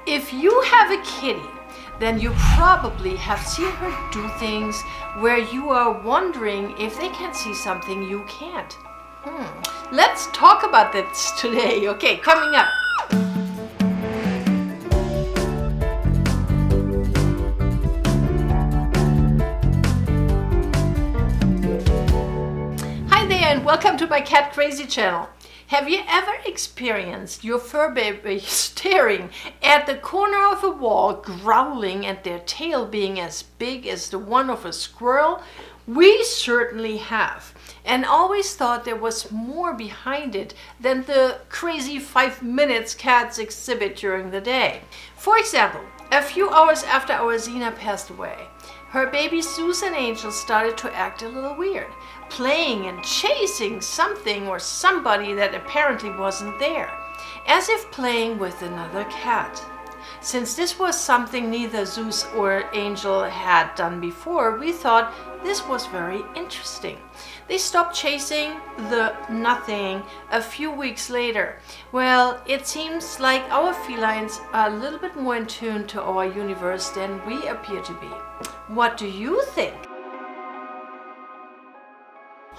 If you have a kitty, then you probably have seen her do things where you are wondering if they can see something you can't. Let's talk about this today. Okay, coming up. Hi there and welcome to my CatCrazy channel. Have you ever experienced your fur baby staring at the corner of a wall, growling, and their tail being as big as the one of a squirrel? We certainly have, and always thought there was more behind it than the crazy 5 minutes cats exhibit during the day. For example, a few hours after our Xena passed away, her baby Zeus and Angel started to act a little weird, playing and chasing something or somebody that apparently wasn't there, as if playing with another cat. Since this was something neither Zeus or Angel had done before, we thought this was very interesting. They stopped chasing the nothing a few weeks later. Well, it seems like our felines are a little bit more in tune to our universe than we appear to be. What do you think?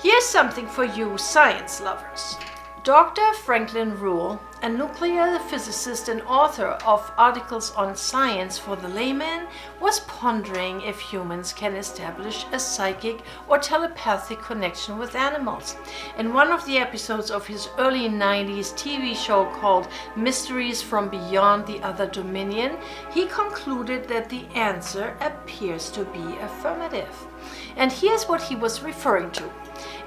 Here's something for you science lovers. Dr. Franklin Rule, a nuclear physicist and author of articles on science for the layman, was pondering if humans can establish a psychic or telepathic connection with animals. In one of the episodes of his early 90s TV show called Mysteries from Beyond the Other Dominion, he concluded that the answer appears to be affirmative. And here's what he was referring to.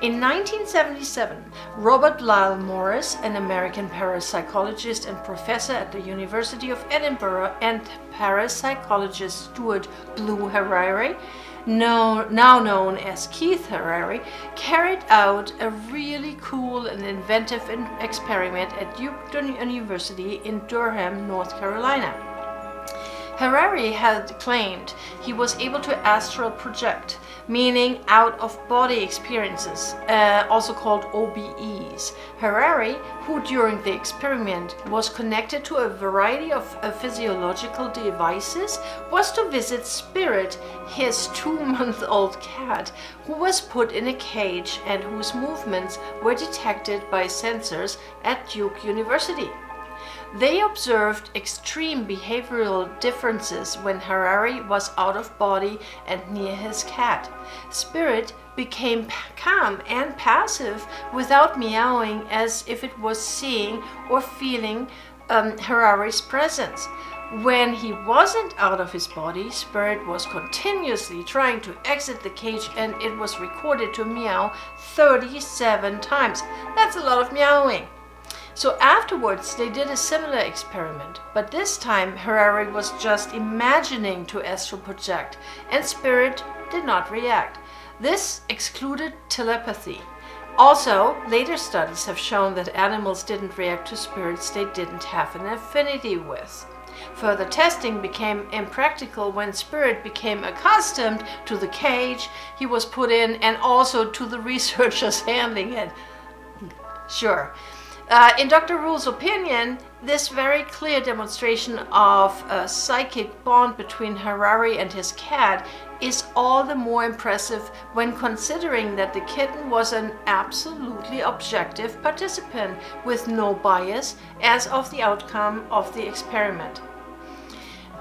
In 1977, Robert Lyle Morris, an American parapsychologist and professor at the University of Edinburgh, and parapsychologist Stuart Blue Harari, now known as Keith Harari, carried out a really cool and inventive experiment at Duke University in Durham, North Carolina. Harari had claimed he was able to astral project, meaning out-of-body experiences, also called OBEs. Harari, who during the experiment was connected to a variety of physiological devices, was to visit Spirit, his 2-month-old cat, who was put in a cage and whose movements were detected by sensors at Duke University. They observed extreme behavioral differences when Harari was out of body and near his cat. Spirit became calm and passive without meowing, as if it was seeing or feeling Harari's presence. When he wasn't out of his body, Spirit was continuously trying to exit the cage, and it was recorded to meow 37 times. That's a lot of meowing. So afterwards, they did a similar experiment, but this time Harari was just imagining to astral project, and Spirit did not react. This excluded telepathy. Also, later studies have shown that animals didn't react to spirits they didn't have an affinity with. Further testing became impractical when Spirit became accustomed to the cage he was put in and also to the researchers handling it. Sure. In Dr. Rule's opinion, this very clear demonstration of a psychic bond between Harari and his cat is all the more impressive when considering that the kitten was an absolutely objective participant with no bias as of the outcome of the experiment.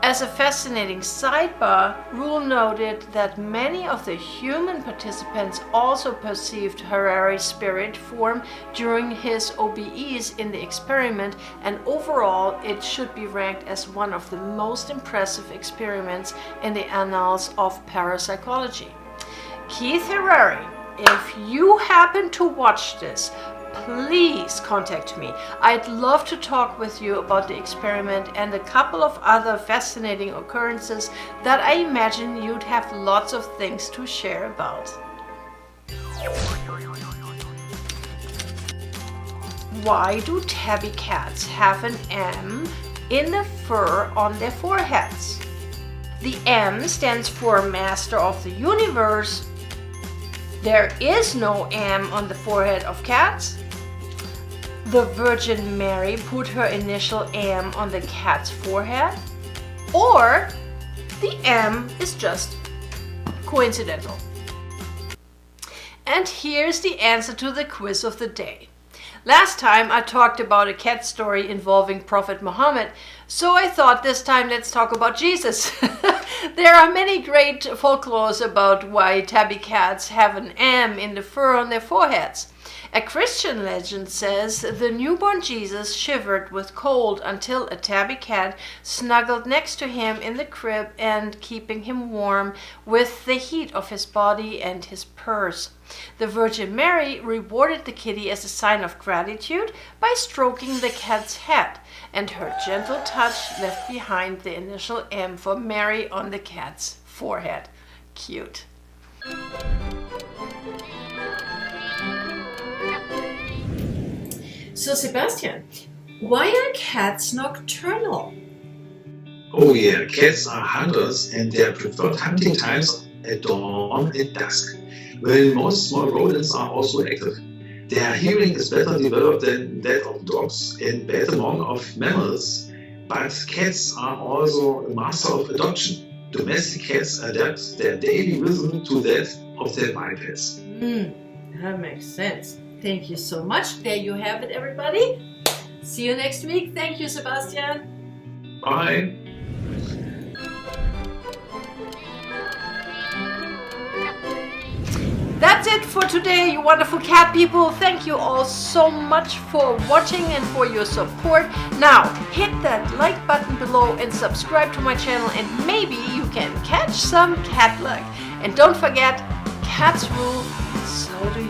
As a fascinating sidebar, Rule noted that many of the human participants also perceived Harari's spirit form during his OBEs in the experiment, and overall it should be ranked as one of the most impressive experiments in the annals of parapsychology. Keith Harari, if you happen to watch this, please contact me. I'd love to talk with you about the experiment and a couple of other fascinating occurrences that I imagine you'd have lots of things to share about. Why do tabby cats have an M in the fur on their foreheads? The M stands for Master of the Universe. There is no M on the forehead of cats. the Virgin Mary put her initial M on the cat's forehead? Or the M is just coincidental? And here's the answer to the quiz of the day. Last time I talked about a cat story involving Prophet Muhammad, so I thought this time let's talk about Jesus. There are many great folklores about why tabby cats have an M in the fur on their foreheads. A Christian legend says the newborn Jesus shivered with cold until a tabby cat snuggled next to him in the crib and keeping him warm with the heat of his body and his purse. The Virgin Mary rewarded the kitty as a sign of gratitude by stroking the cat's head, and her gentle touch left behind the initial M for Mary on the cat's forehead. Cute. So Sebastian, why are cats nocturnal? Oh yeah, cats are hunters and their preferred hunting times are at dawn and dusk, when most small rodents are also active. Their hearing is better developed than that of dogs and better among of mammals, but cats are also a master of adoption. Domestic cats adapt their daily rhythm to that of their bipeds. That makes sense. Thank you so much. There you have it, everybody. See you next week. Thank you, Sebastian. Bye. That's it for today, you wonderful cat people. Thank you all so much for watching and for your support. Now, hit that like button below and subscribe to my channel, and maybe you can catch some cat luck. And don't forget, cats rule, so do you.